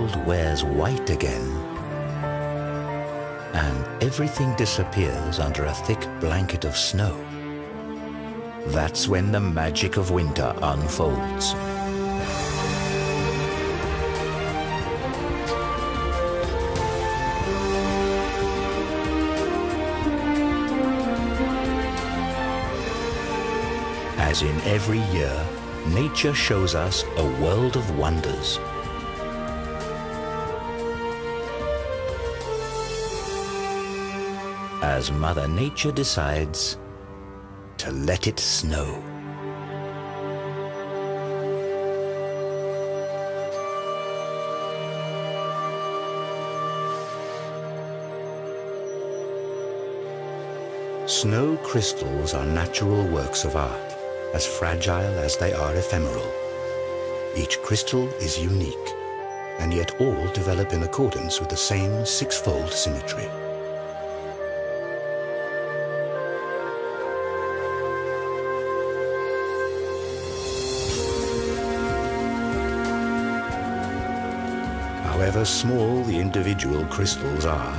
world wears white again and everything disappears under a thick blanket of snow, that's when the magic of winter unfolds. As in every year, nature shows us a world of wonders. As Mother Nature decides to let it snow. Snow crystals are natural works of art, as fragile as they are ephemeral. Each crystal is unique, and yet all develop in accordance with the same six-fold symmetry. However small the individual crystals are,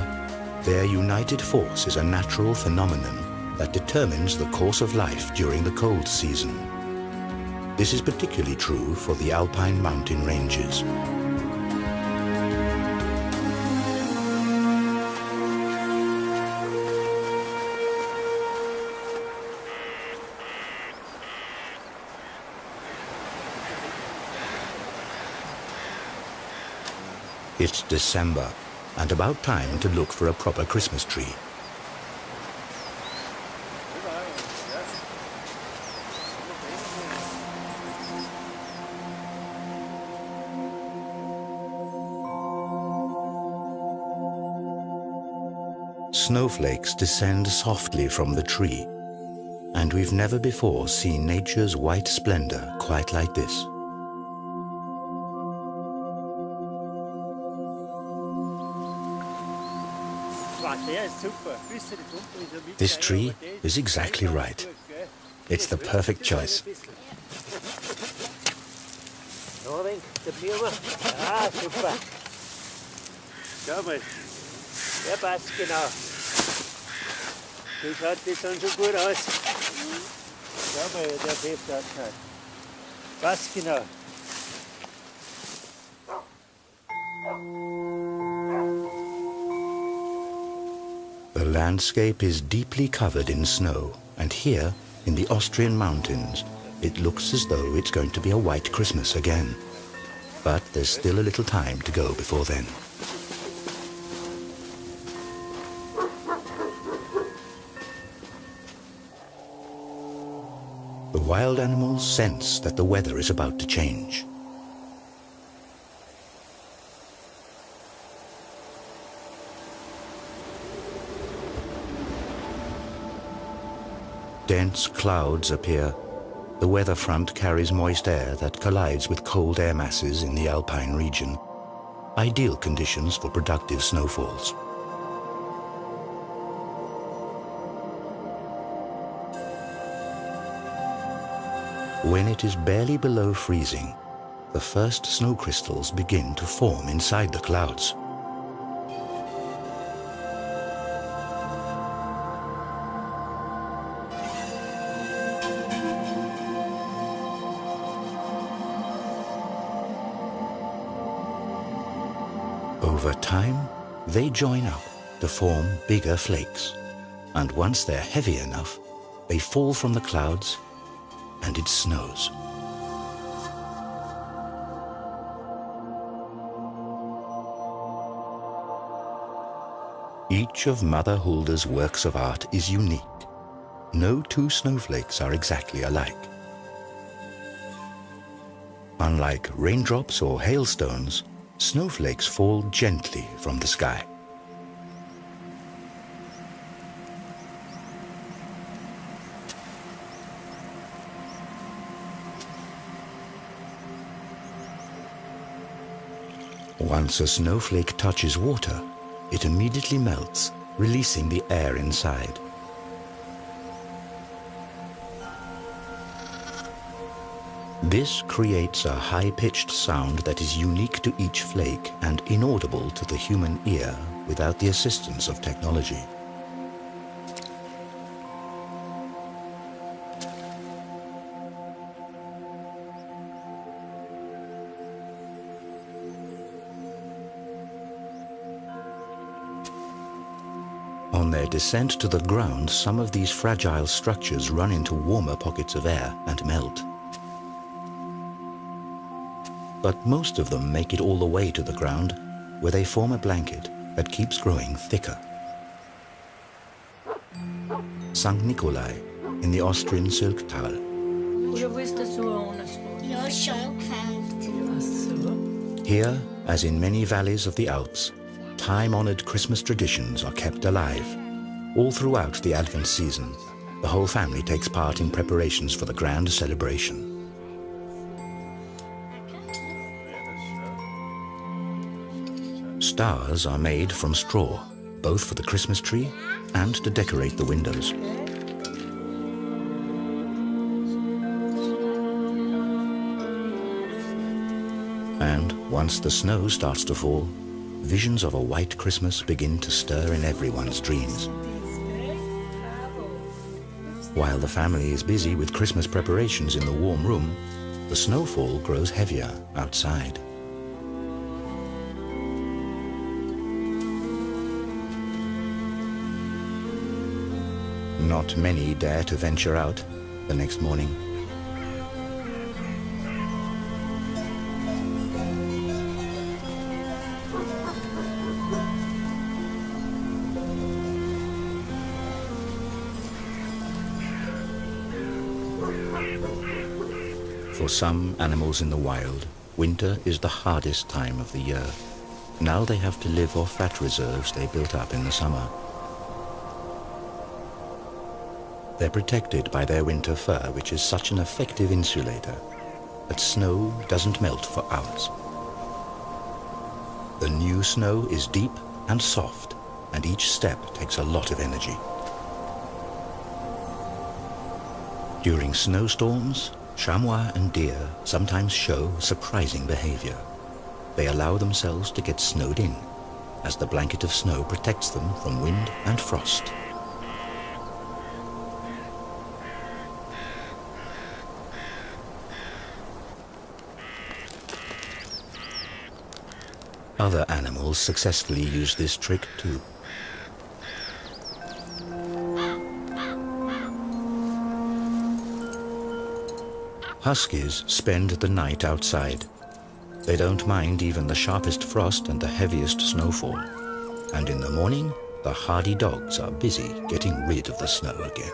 their united force is a natural phenomenon that determines the course of life during the cold season. This is particularly true for the alpine mountain ranges. It's December, and about time to look for a proper Christmas tree. Snowflakes descend softly from the tree, and we've never before seen nature's white splendor quite like this. This tree is exactly right. It's the perfect choice. Ja, passt genau. So schaut das dann so gut aus. Schau mal, wie der Heft ausschaut. Passt genau. The landscape is deeply covered in snow, and here, in the Austrian mountains, it looks as though it's going to be a white Christmas again. But there's still a little time to go before then. The wild animals sense that the weather is about to change. Dense clouds appear. The weather front carries moist air that collides with cold air masses in the alpine region. Ideal conditions for productive snowfalls. When it is barely below freezing, the first snow crystals begin to form inside the clouds. Over time, they join up to form bigger flakes, and once they're heavy enough, they fall from the clouds and it snows. Each of Mother Hulda's works of art is unique. No two snowflakes are exactly alike. Unlike raindrops or hailstones, snowflakes fall gently from the sky. Once a snowflake touches water, it immediately melts, releasing the air inside. This creates a high-pitched sound that is unique to each flake and inaudible to the human ear without the assistance of technology. On their descent to the ground, some of these fragile structures run into warmer pockets of air and melt. But most of them make it all the way to the ground, where they form a blanket that keeps growing thicker. St. Nikolai in the Austrian Silktal. Here, as in many valleys of the Alps, time-honored Christmas traditions are kept alive. All throughout the Advent season, the whole family takes part in preparations for the grand celebration. Stars are made from straw, both for the Christmas tree and to decorate the windows. And once the snow starts to fall, visions of a white Christmas begin to stir in everyone's dreams. While the family is busy with Christmas preparations in the warm room, the snowfall grows heavier outside. Not many dare to venture out the next morning. For some animals in the wild, winter is the hardest time of the year. Now they have to live off fat reserves they built up in the summer. They're protected by their winter fur, which is such an effective insulator that snow doesn't melt for hours. The new snow is deep and soft, and each step takes a lot of energy. During snowstorms, chamois and deer sometimes show surprising behavior. They allow themselves to get snowed in, as the blanket of snow protects them from wind and frost. Other animals successfully use this trick too. Huskies spend the night outside. They don't mind even the sharpest frost and the heaviest snowfall. And in the morning, the hardy dogs are busy getting rid of the snow again.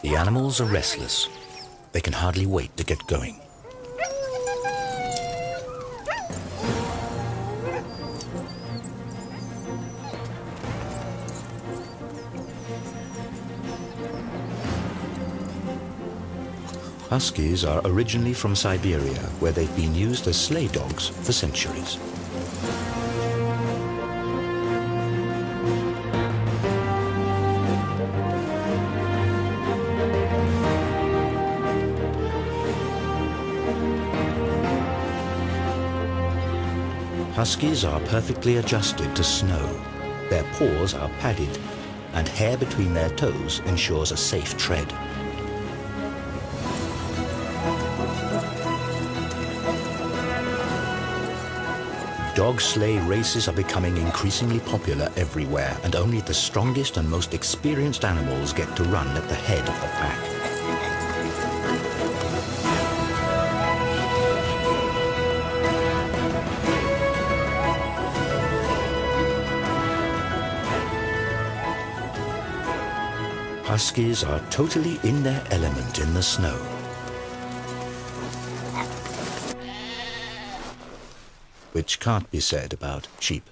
The animals are restless. They can hardly wait to get going. Huskies are originally from Siberia, where they've been used as sleigh dogs for centuries. Huskies are perfectly adjusted to snow. Their paws are padded, and hair between their toes ensures a safe tread. Dog sleigh races are becoming increasingly popular everywhere, and only the strongest and most experienced animals get to run at the head of the pack. Huskies are totally in their element in the snow. Which can't be said about sheep.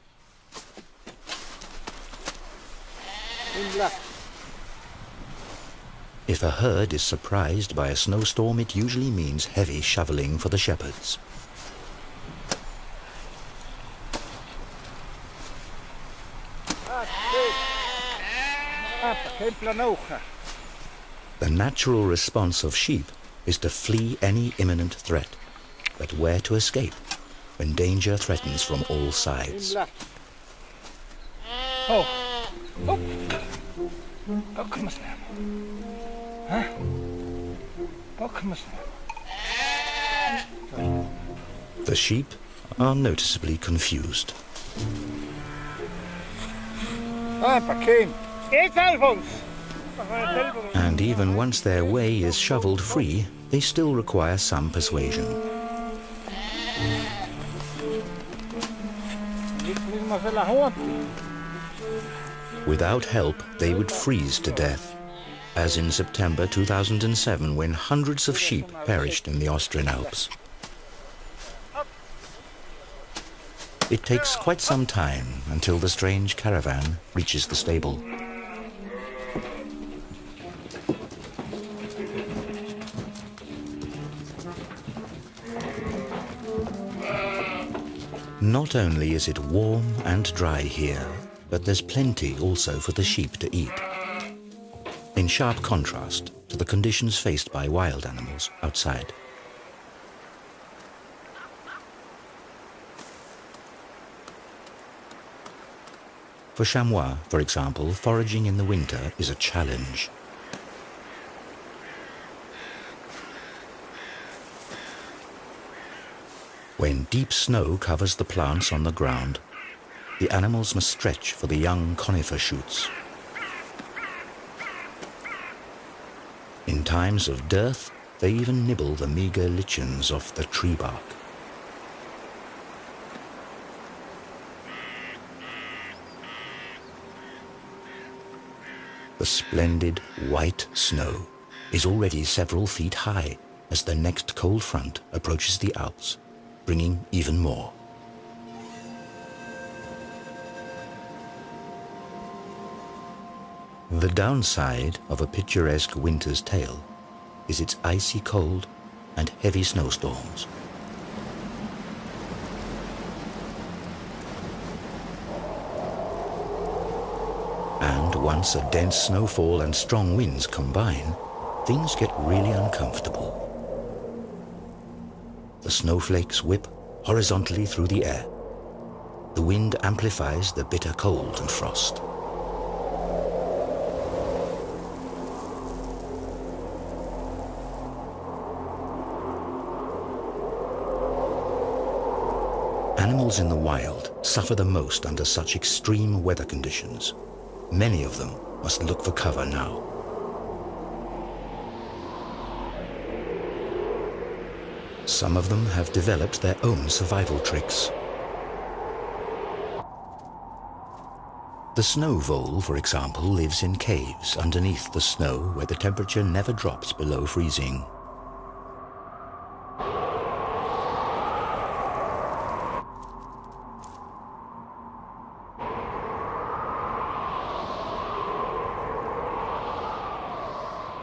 If a herd is surprised by a snowstorm, it usually means heavy shoveling for the shepherds. The natural response of sheep is to flee any imminent threat, but where to escape when danger threatens from all sides. The sheep are noticeably confused. And even once their way is shoveled free, they still require some persuasion. Without help, they would freeze to death, as in September 2007 when hundreds of sheep perished in the Austrian Alps. It takes quite some time until the strange caravan reaches the stable. Not only is it warm and dry here, but there's plenty also for the sheep to eat, in sharp contrast to the conditions faced by wild animals outside. For chamois, for example, foraging in the winter is a challenge. When deep snow covers the plants on the ground, the animals must stretch for the young conifer shoots. In times of dearth, they even nibble the meager lichens off the tree bark. The splendid white snow is already several feet high as the next cold front approaches the Alps, bringing even more. The downside of a picturesque winter's tale is its icy cold and heavy snowstorms. And once a dense snowfall and strong winds combine, things get really uncomfortable. The snowflakes whip horizontally through the air. The wind amplifies the bitter cold and frost. Animals in the wild suffer the most under such extreme weather conditions. Many of them must look for cover now. Some of them have developed their own survival tricks. The snow vole, for example, lives in caves underneath the snow where the temperature never drops below freezing.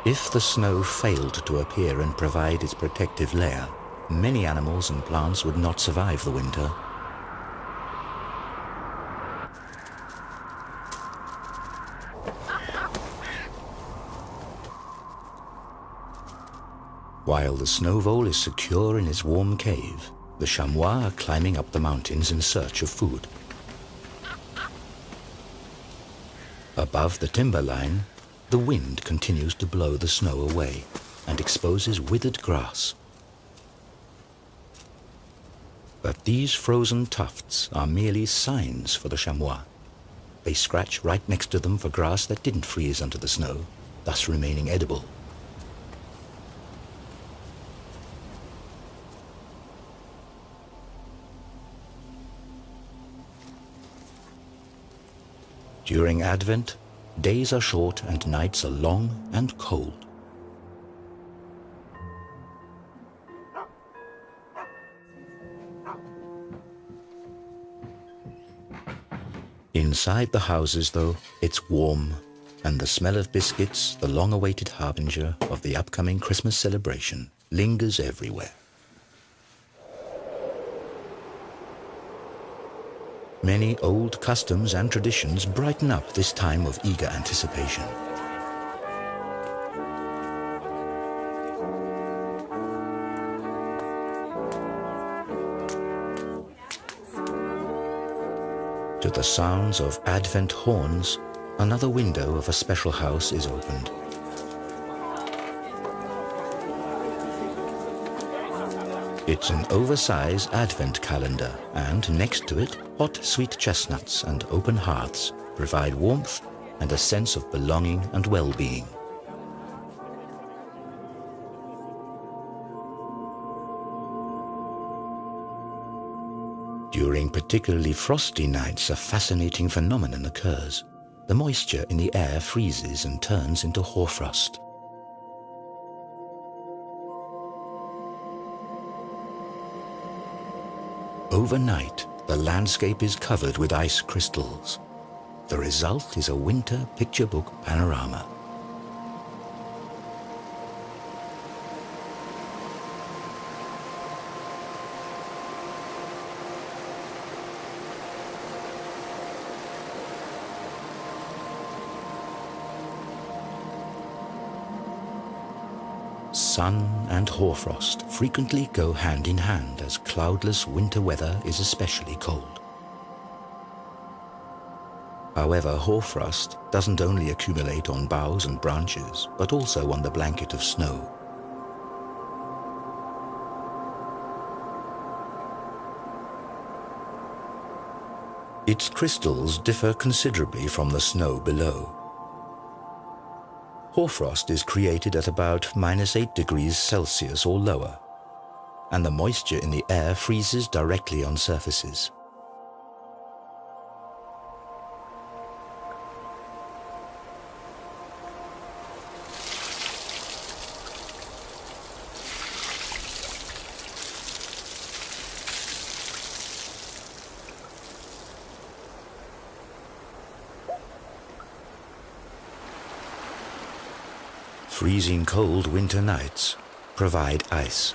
If the snow failed to appear and provide its protective layer, many animals and plants would not survive the winter. While the snow vole is secure in its warm cave, the chamois are climbing up the mountains in search of food. Above the timberline, the wind continues to blow the snow away and exposes withered grass. But these frozen tufts are merely signs for the chamois. They scratch right next to them for grass that didn't freeze under the snow, thus remaining edible. During Advent, days are short and nights are long and cold. Inside the houses, though, it's warm, and the smell of biscuits, the long-awaited harbinger of the upcoming Christmas celebration, lingers everywhere. Many old customs and traditions brighten up this time of eager anticipation. To the sounds of Advent horns, another window of a special house is opened. It's an oversized Advent calendar, and next to it, hot sweet chestnuts and open hearths provide warmth and a sense of belonging and well-being. During particularly frosty nights, a fascinating phenomenon occurs. The moisture in the air freezes and turns into hoarfrost. Overnight, the landscape is covered with ice crystals. The result is a winter picture book panorama. Sun and hoarfrost frequently go hand in hand, as cloudless winter weather is especially cold. However, hoarfrost doesn't only accumulate on boughs and branches, but also on the blanket of snow. Its crystals differ considerably from the snow below. Hoarfrost is created at about -8 degrees Celsius or lower, and the moisture in the air freezes directly on surfaces. Freezing cold winter nights provide ice.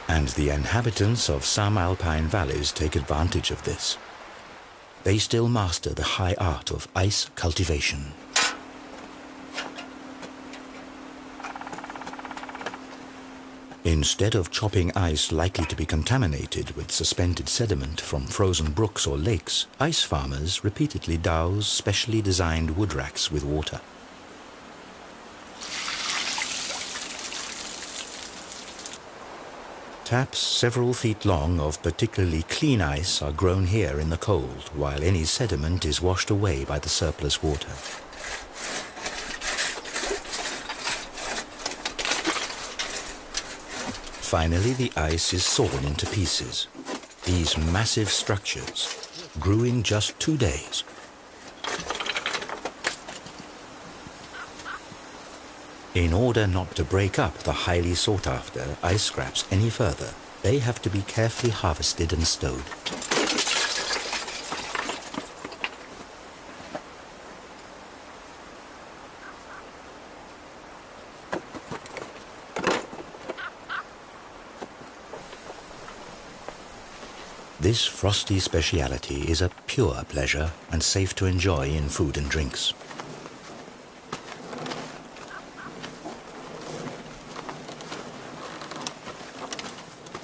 And the inhabitants of some alpine valleys take advantage of this. They still master the high art of ice cultivation. Instead of chopping ice likely to be contaminated with suspended sediment from frozen brooks or lakes, ice farmers repeatedly douse specially designed wood racks with water. Taps several feet long of particularly clean ice are grown here in the cold, while any sediment is washed away by the surplus water. Finally, the ice is sawn into pieces. These massive structures grew in just 2 days. In order not to break up the highly sought-after ice scraps any further, they have to be carefully harvested and stowed. This frosty speciality is a pure pleasure and safe to enjoy in food and drinks.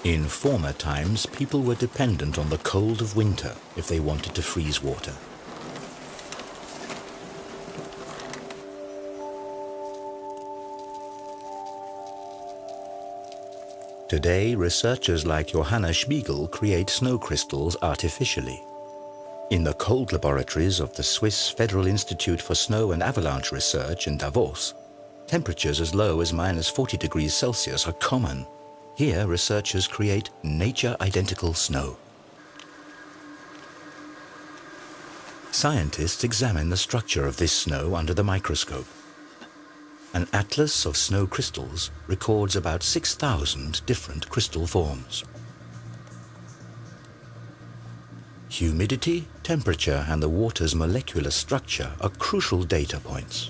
In former times, people were dependent on the cold of winter if they wanted to freeze water. Today, researchers like Johanna Spiegel create snow crystals artificially. In the cold laboratories of the Swiss Federal Institute for Snow and Avalanche Research in Davos, temperatures as low as -40 degrees Celsius are common. Here, researchers create nature-identical snow. Scientists examine the structure of this snow under the microscope. An atlas of snow crystals records about 6,000 different crystal forms. Humidity, temperature, and the water's molecular structure are crucial data points.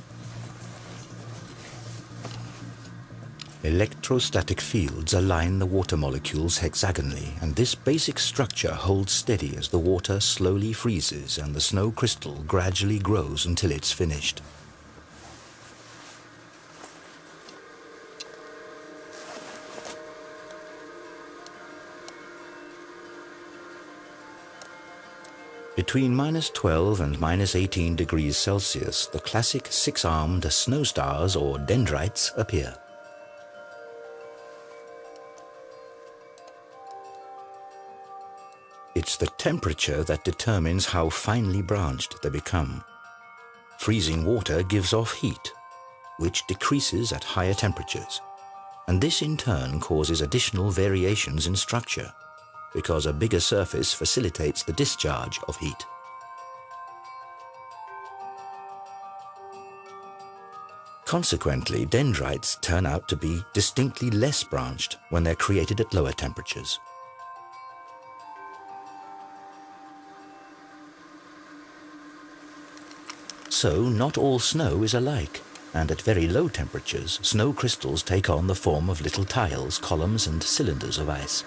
Electrostatic fields align the water molecules hexagonally, and this basic structure holds steady as the water slowly freezes and the snow crystal gradually grows until it's finished. Between -12 and -18 degrees Celsius, the classic six-armed snow stars or dendrites appear. It's the temperature that determines how finely branched they become. Freezing water gives off heat, which decreases at higher temperatures, and this in turn causes additional variations in structure, because a bigger surface facilitates the discharge of heat. Consequently, dendrites turn out to be distinctly less branched when they're created at lower temperatures. So, not all snow is alike, and at very low temperatures, snow crystals take on the form of little tiles, columns, and cylinders of ice.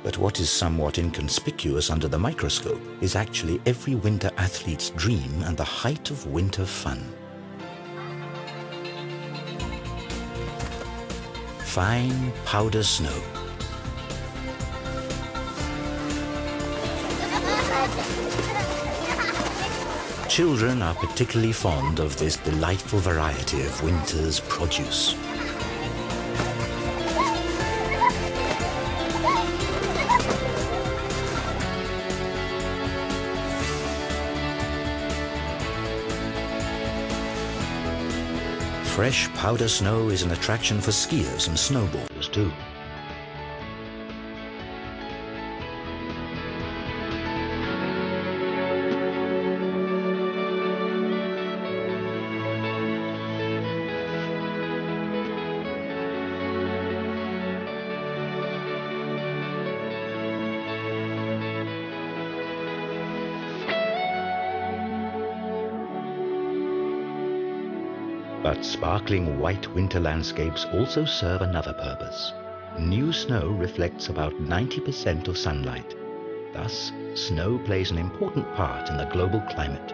But what is somewhat inconspicuous under the microscope is actually every winter athlete's dream and the height of winter fun. Fine powder snow. Children are particularly fond of this delightful variety of winter's produce. Fresh powder snow is an attraction for skiers and snowboarders too. But sparkling white winter landscapes also serve another purpose. New snow reflects about 90% of sunlight. Thus, snow plays an important part in the global climate.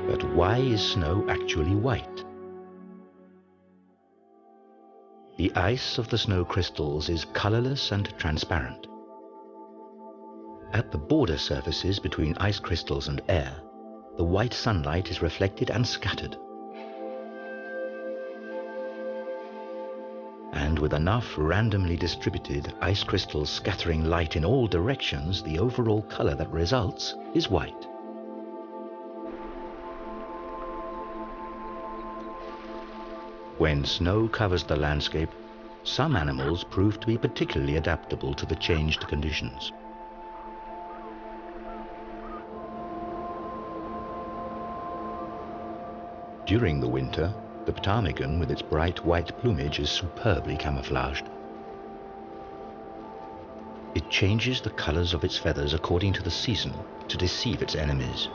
But why is snow actually white? The ice of the snow crystals is colorless and transparent. At the border surfaces between ice crystals and air, the white sunlight is reflected and scattered. And with enough randomly distributed ice crystals scattering light in all directions, the overall color that results is white. When snow covers the landscape, some animals prove to be particularly adaptable to the changed conditions. During the winter, the ptarmigan with its bright white plumage is superbly camouflaged. It changes the colors of its feathers according to the season to deceive its enemies.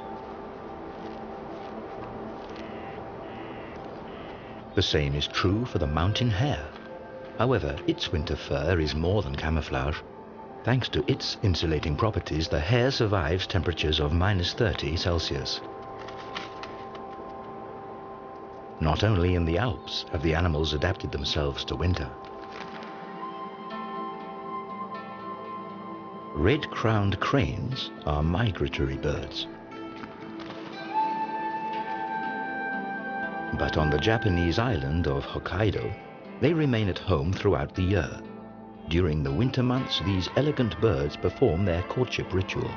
The same is true for the mountain hare. However, its winter fur is more than camouflage. Thanks to its insulating properties, the hare survives temperatures of -30 Celsius. Not only in the Alps have the animals adapted themselves to winter. Red-crowned cranes are migratory birds. But on the Japanese island of Hokkaido, they remain at home throughout the year. During the winter months, these elegant birds perform their courtship ritual.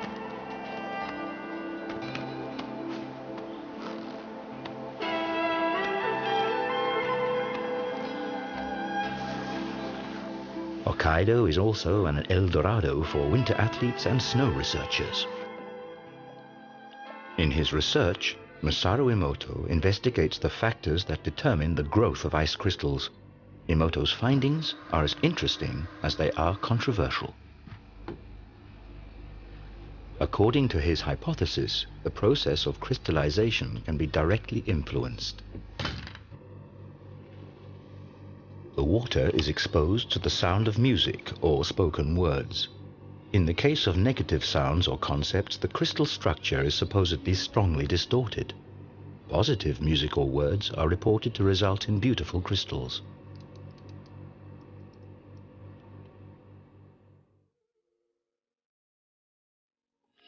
Hokkaido is also an El Dorado for winter athletes and snow researchers. In his research, Masaru Emoto investigates the factors that determine the growth of ice crystals. Emoto's findings are as interesting as they are controversial. According to his hypothesis, the process of crystallization can be directly influenced. The water is exposed to the sound of music or spoken words. In the case of negative sounds or concepts, the crystal structure is supposedly strongly distorted. Positive music or words are reported to result in beautiful crystals.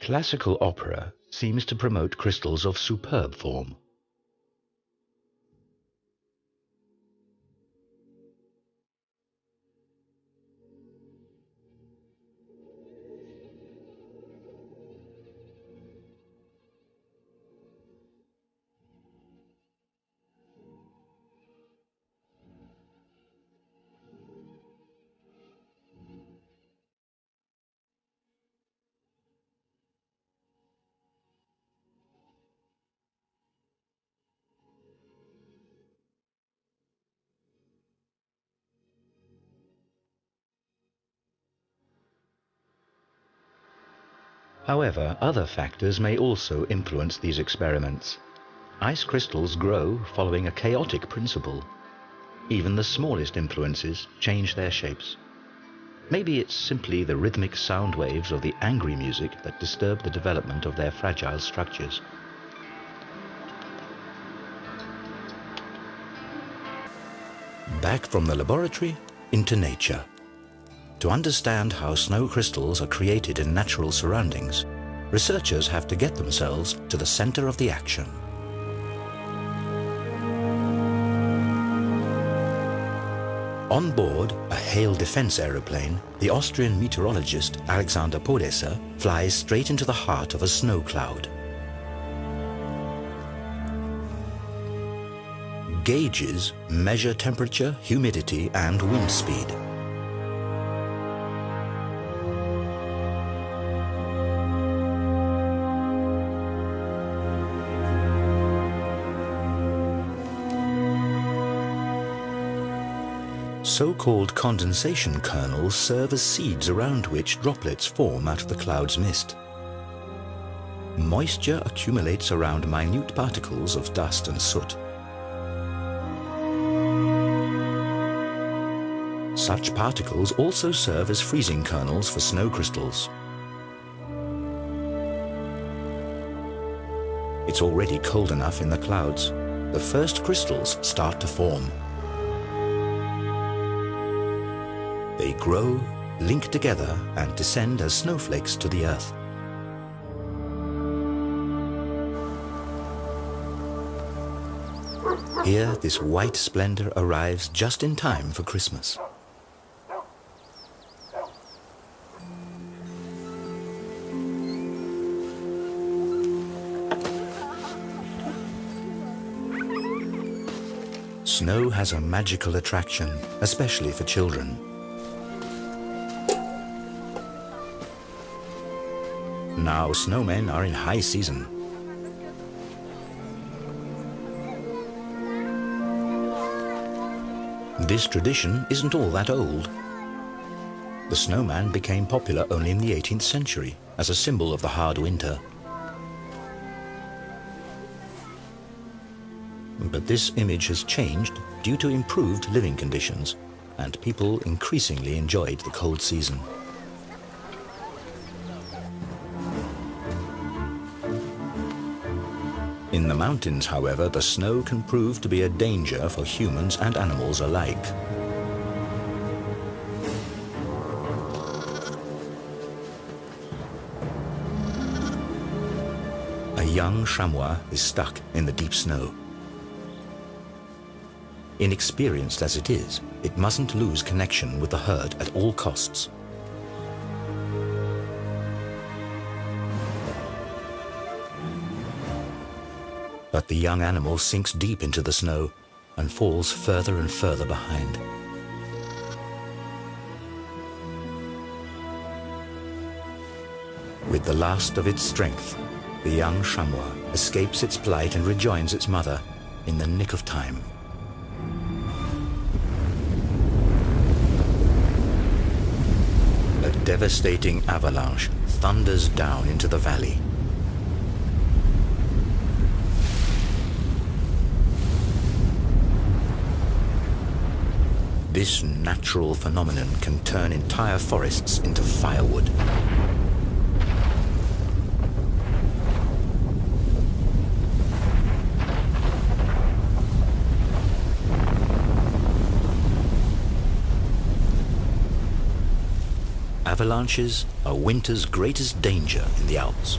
Classical opera seems to promote crystals of superb form. However, other factors may also influence these experiments. Ice crystals grow following a chaotic principle. Even the smallest influences change their shapes. Maybe it's simply the rhythmic sound waves of the angry music that disturb the development of their fragile structures. Back from the laboratory into nature. To understand how snow crystals are created in natural surroundings, researchers have to get themselves to the center of the action. On board a hail defense aeroplane, the Austrian meteorologist Alexander Podesser flies straight into the heart of a snow cloud. Gauges measure temperature, humidity, and wind speed. So-called condensation kernels serve as seeds around which droplets form out of the cloud's mist. Moisture accumulates around minute particles of dust and soot. Such particles also serve as freezing kernels for snow crystals. It's already cold enough in the clouds. The first crystals start to form. They grow, link together, and descend as snowflakes to the earth. Here, this white splendor arrives just in time for Christmas. Snow has a magical attraction, especially for children. Now snowmen are in high season. This tradition isn't all that old. The snowman became popular only in the 18th century as a symbol of the hard winter. But this image has changed due to improved living conditions, and people increasingly enjoyed the cold season. In the mountains, however, the snow can prove to be a danger for humans and animals alike. A young chamois is stuck in the deep snow. Inexperienced as it is, it mustn't lose connection with the herd at all costs. But the young animal sinks deep into the snow and falls further and further behind. With the last of its strength, the young chamois escapes its plight and rejoins its mother in the nick of time. A devastating avalanche thunders down into the valley. This natural phenomenon can turn entire forests into firewood. Avalanches are winter's greatest danger in the Alps.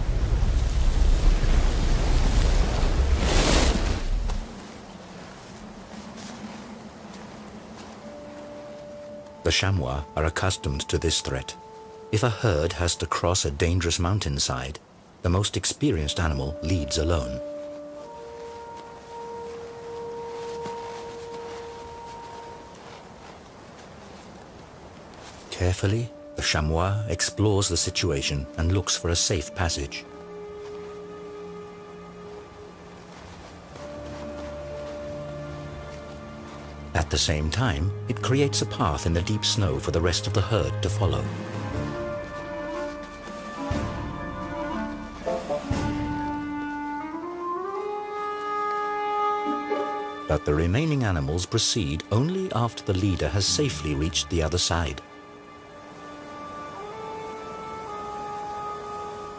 The chamois are accustomed to this threat. If a herd has to cross a dangerous mountainside, the most experienced animal leads alone. Carefully, the chamois explores the situation and looks for a safe passage. At the same time, it creates a path in the deep snow for the rest of the herd to follow. But the remaining animals proceed only after the leader has safely reached the other side.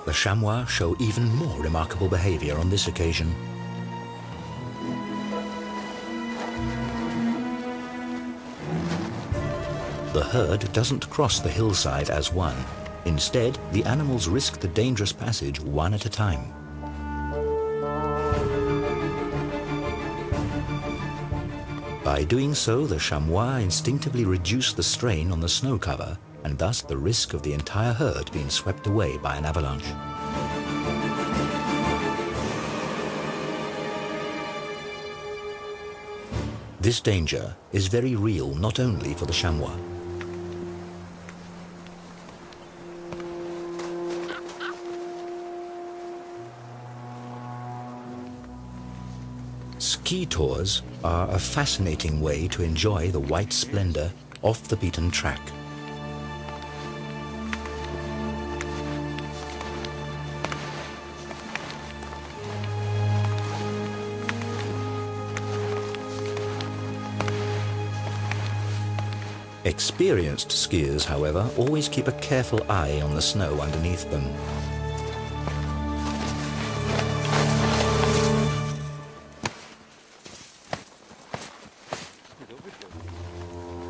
The chamois show even more remarkable behavior on this occasion. The herd doesn't cross the hillside as one. Instead, the animals risk the dangerous passage one at a time. By doing so, the chamois instinctively reduce the strain on the snow cover and thus the risk of the entire herd being swept away by an avalanche. This danger is very real not only for the chamois. Ski tours are a fascinating way to enjoy the white splendor off the beaten track. Experienced skiers, however, always keep a careful eye on the snow underneath them.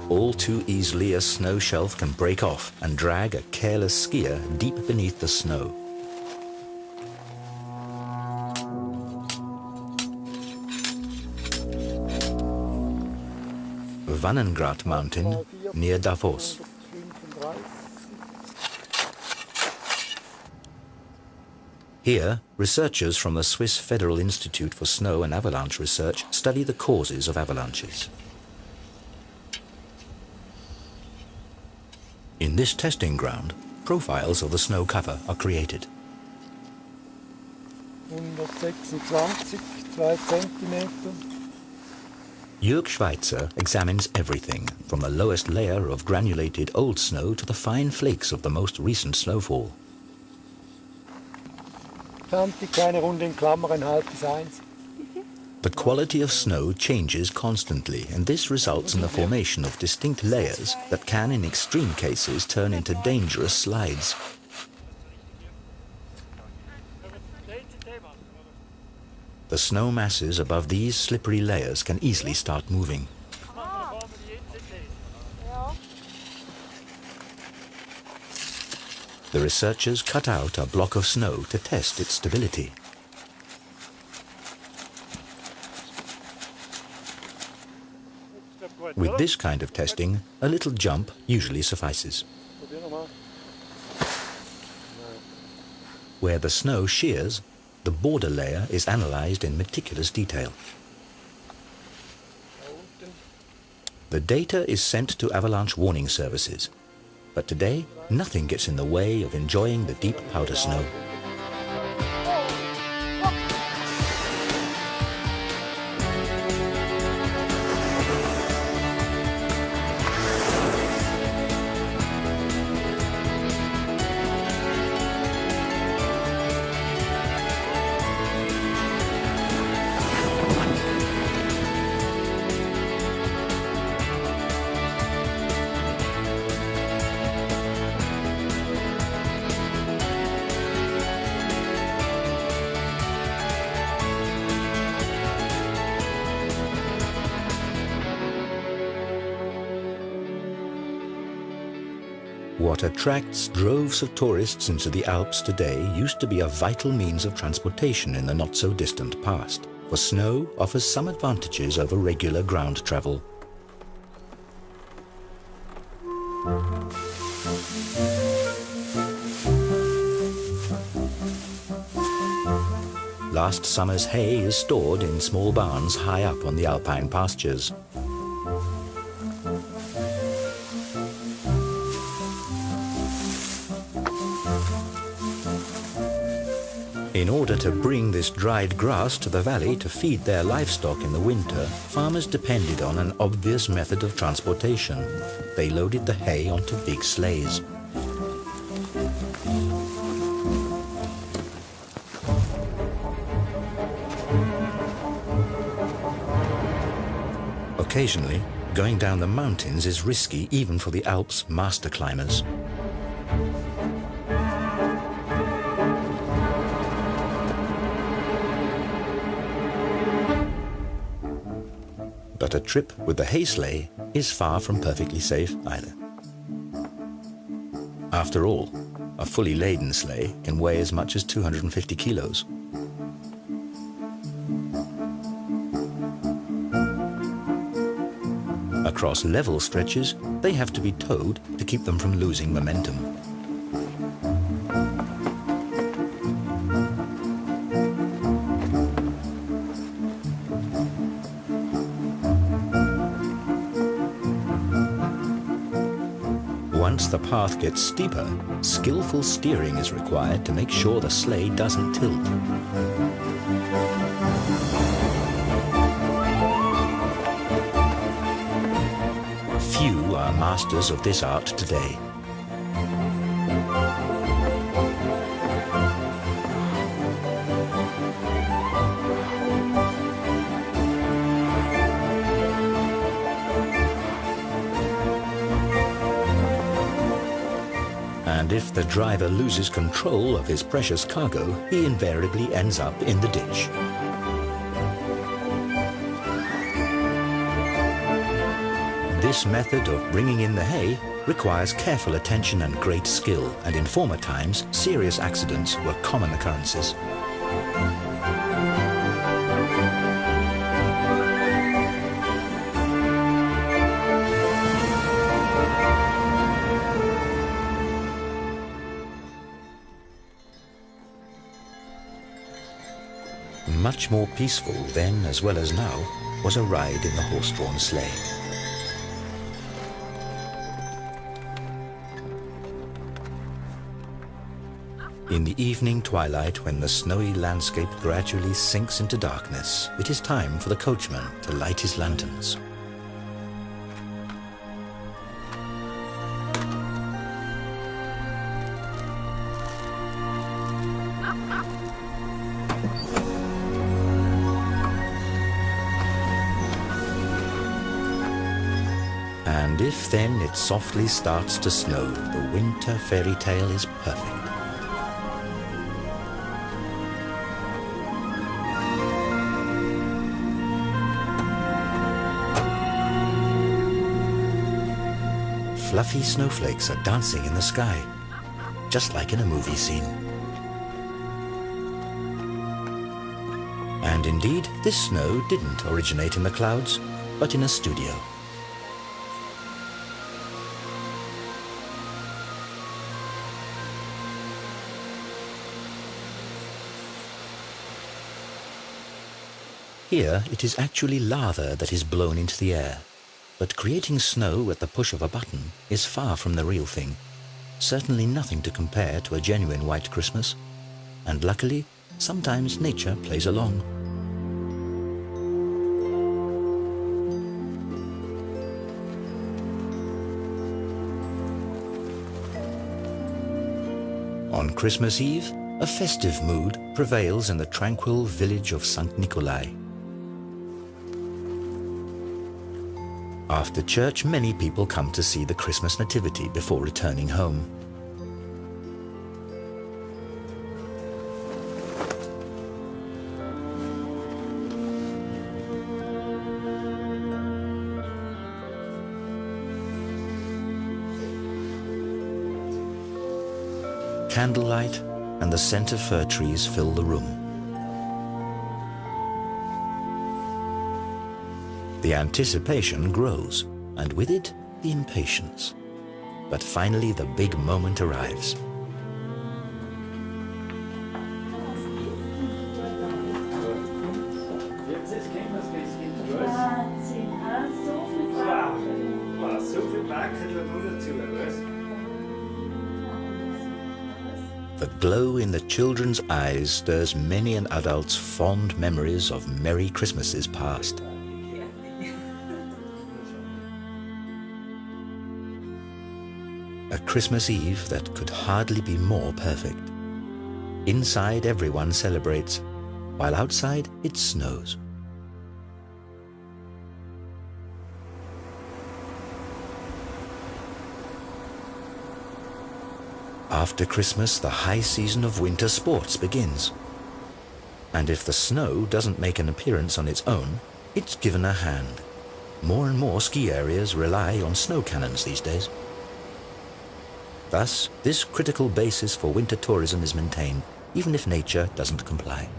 All too easily, a snow shelf can break off and drag a careless skier deep beneath the snow. Wannengrat Mountain, near Davos. Here, researchers from the Swiss Federal Institute for Snow and Avalanche Research study the causes of avalanches. In this testing ground, profiles of the snow cover are created. 126, 2 Zentimeter. Jörg Schweitzer examines everything, from the lowest layer of granulated old snow to the fine flakes of the most recent snowfall. 20 kleine Runde in Klammern, 0,5 bis 1. The quality of snow changes constantly, and this results in the formation of distinct layers that can, in extreme cases, turn into dangerous slides. The snow masses above these slippery layers can easily start moving. The researchers cut out a block of snow to test its stability. With this kind of testing, a little jump usually suffices. Probier nochmal. Where the snow shears, the border layer is analyzed in meticulous detail. The data is sent to avalanche warning services. But today, nothing gets in the way of enjoying the deep powder snow. What attracts droves of tourists into the Alps today used to be a vital means of transportation in the not-so-distant past, for snow offers some advantages over regular ground travel. Last summer's hay is stored in small barns high up on the alpine pastures. In order to bring this dried grass to the valley to feed their livestock in the winter, farmers depended on an obvious method of transportation. They loaded the hay onto big sleighs. Occasionally, going down the mountains is risky even for the Alps' master climbers. But a trip with the hay sleigh is far from perfectly safe either. After all, a fully laden sleigh can weigh as much as 250 kilos. Across level stretches, they have to be towed to keep them from losing momentum. Once the path gets steeper, skillful steering is required to make sure the sleigh doesn't tilt. Few are masters of this art today. And if the driver loses control of his precious cargo, he invariably ends up in the ditch. This method of bringing in the hay requires careful attention and great skill, and in former times, serious accidents were common occurrences. Much more peaceful then as well as now was a ride in the horse-drawn sleigh. In the evening twilight, when the snowy landscape gradually sinks into darkness, it is time for the coachman to light his lanterns. And if then it softly starts to snow, the winter fairy tale is perfect. Fluffy snowflakes are dancing in the sky, just like in a movie scene. And indeed, this snow didn't originate in the clouds, but in a studio. Here it is actually lava that is blown into the air, but creating snow at the push of a button is far from the real thing. Certainly nothing to compare to a genuine white Christmas. And luckily, sometimes nature plays along. On Christmas Eve, a festive mood prevails in the tranquil village of St. Nikolai. After church, many people come to see the Christmas nativity before returning home. Candlelight and the scent of fir trees fill the room. The anticipation grows, and with it, the impatience. But finally, the big moment arrives. The glow in the children's eyes stirs many an adult's fond memories of merry Christmases past. A Christmas Eve that could hardly be more perfect. Inside, everyone celebrates, while outside it snows. After Christmas, the high season of winter sports begins. And if the snow doesn't make an appearance on its own, it's given a hand. More and more ski areas rely on snow cannons these days. Thus, this critical basis for winter tourism is maintained, even if nature doesn't comply.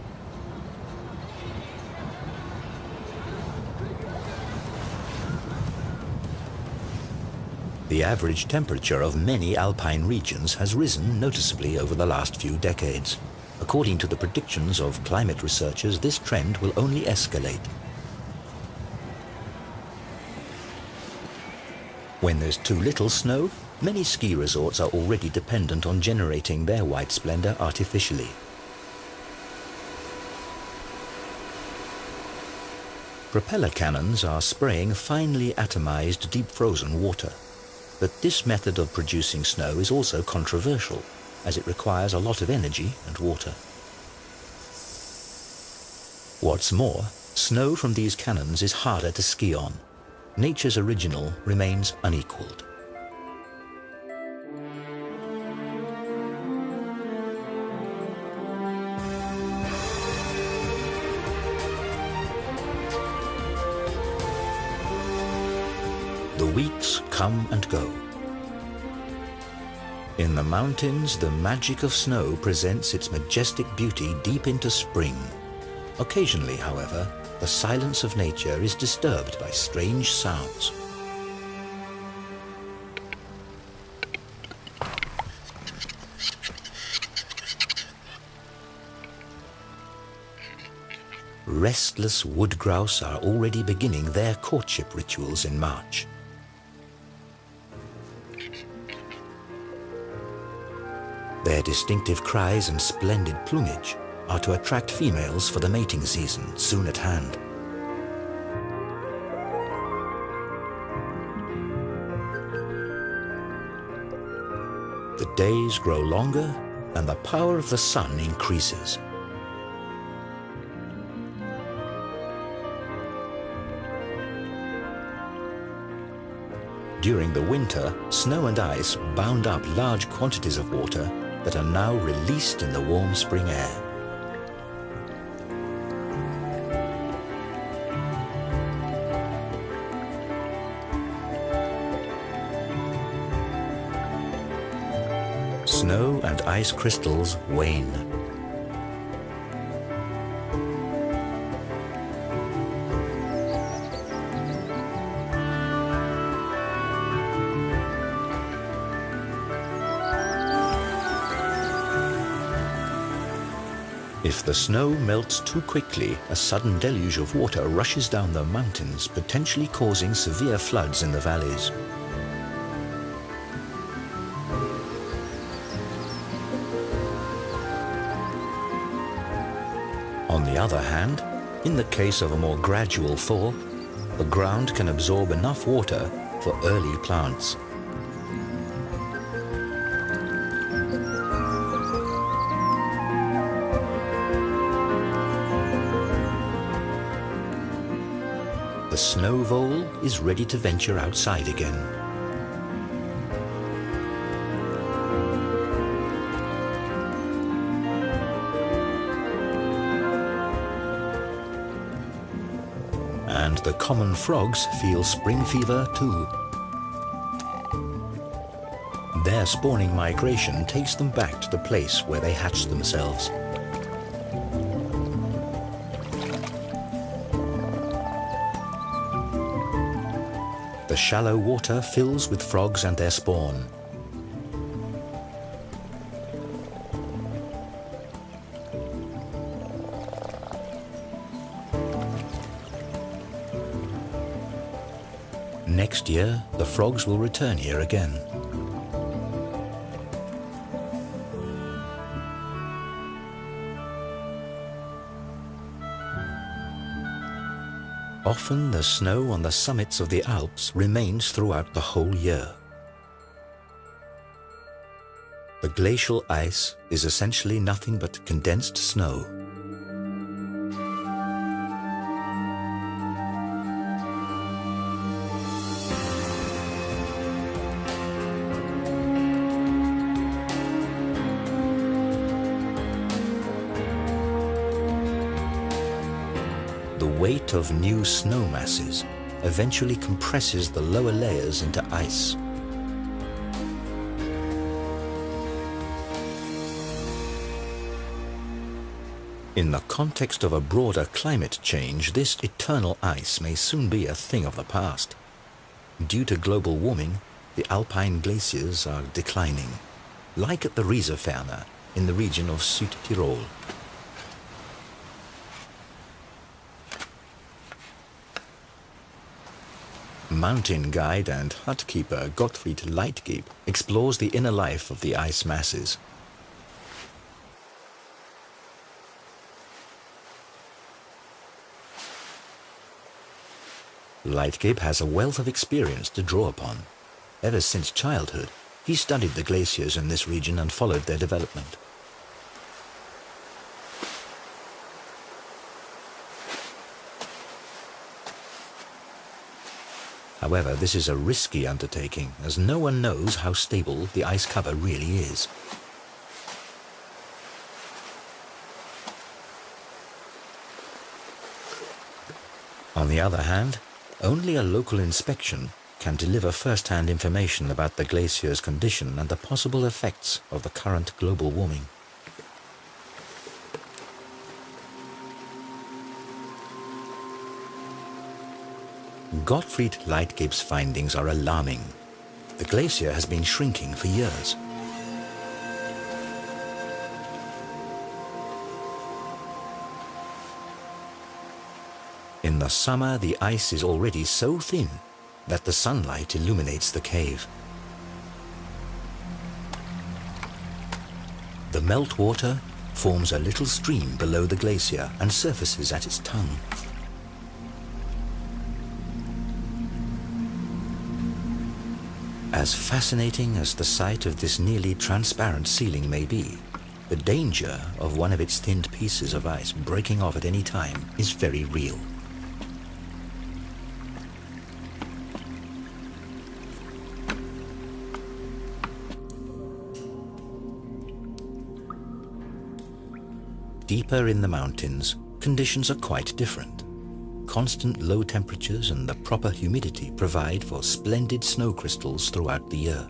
The average temperature of many alpine regions has risen noticeably over the last few decades. According to the predictions of climate researchers, this trend will only escalate. When there's too little snow, many ski resorts are already dependent on generating their white splendor artificially. Propeller cannons are spraying finely atomized deep frozen water. But this method of producing snow is also controversial, as it requires a lot of energy and water. What's more, snow from these cannons is harder to ski on. Nature's original remains unequaled. The weeks come and go. In the mountains, the magic of snow presents its majestic beauty deep into spring. Occasionally, however, the silence of nature is disturbed by strange sounds. Restless wood grouse are already beginning their courtship rituals in March. Their distinctive cries and splendid plumage are to attract females for the mating season soon at hand. The days grow longer and the power of the sun increases. During the winter, snow and ice bound up large quantities of water that are now released in the warm spring air. Snow and ice crystals wane. If the snow melts too quickly, a sudden deluge of water rushes down the mountains, potentially causing severe floods in the valleys. On the other hand, in the case of a more gradual thaw, the ground can absorb enough water for early plants. The snow vole is ready to venture outside again. And the common frogs feel spring fever too. Their spawning migration takes them back to the place where they hatched themselves. The shallow water fills with frogs and their spawn. Next year, the frogs will return here again. Often the snow on the summits of the Alps remains throughout the whole year. The glacial ice is essentially nothing but condensed snow. The weight of new snow masses eventually compresses the lower layers into ice. In the context of a broader climate change, this eternal ice may soon be a thing of the past. Due to global warming, the alpine glaciers are declining, like at the Rieserferner in the region of Südtirol. Mountain guide and hut keeper Gottfried Leitgeb explores the inner life of the ice masses. Leitgeb has a wealth of experience to draw upon. Ever since childhood, he studied the glaciers in this region and followed their development. However, this is a risky undertaking, as no one knows how stable the ice cover really is. On the other hand, only a local inspection can deliver first-hand information about the glacier's condition and the possible effects of the current global warming. Gottfried Leitgeb's findings are alarming. The glacier has been shrinking for years. In the summer, the ice is already so thin that the sunlight illuminates the cave. The meltwater forms a little stream below the glacier and surfaces at its tongue. As fascinating as the sight of this nearly transparent ceiling may be, the danger of one of its thinned pieces of ice breaking off at any time is very real. Deeper in the mountains, conditions are quite different. Constant low temperatures and the proper humidity provide for splendid snow crystals throughout the year.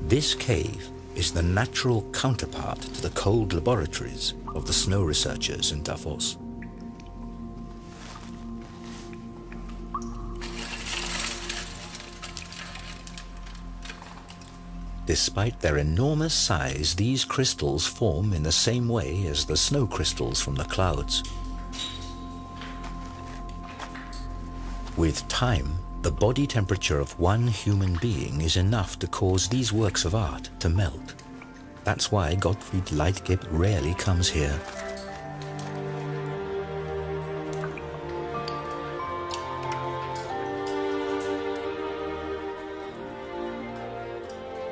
This cave is the natural counterpart to the cold laboratories of the snow researchers in Davos. Despite their enormous size, these crystals form in the same way as the snow crystals from the clouds. With time, the body temperature of one human being is enough to cause these works of art to melt. That's why Gottfried Leitgeb rarely comes here.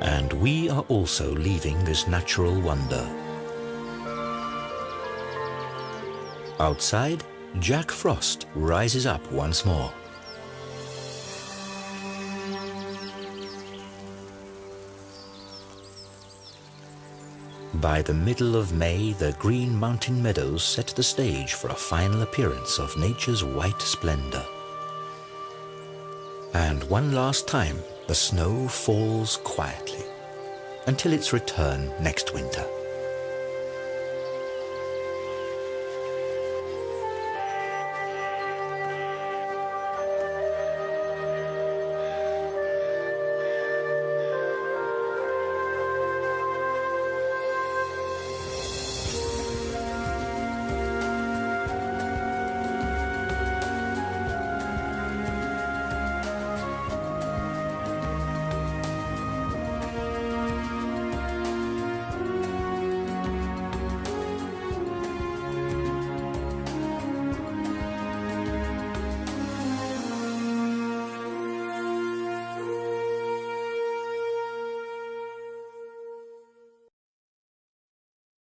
And we are also leaving this natural wonder. Outside, Jack Frost rises up once more. By the middle of May, the green mountain meadows set the stage for a final appearance of nature's white splendor. And one last time, the snow falls quietly until its return next winter.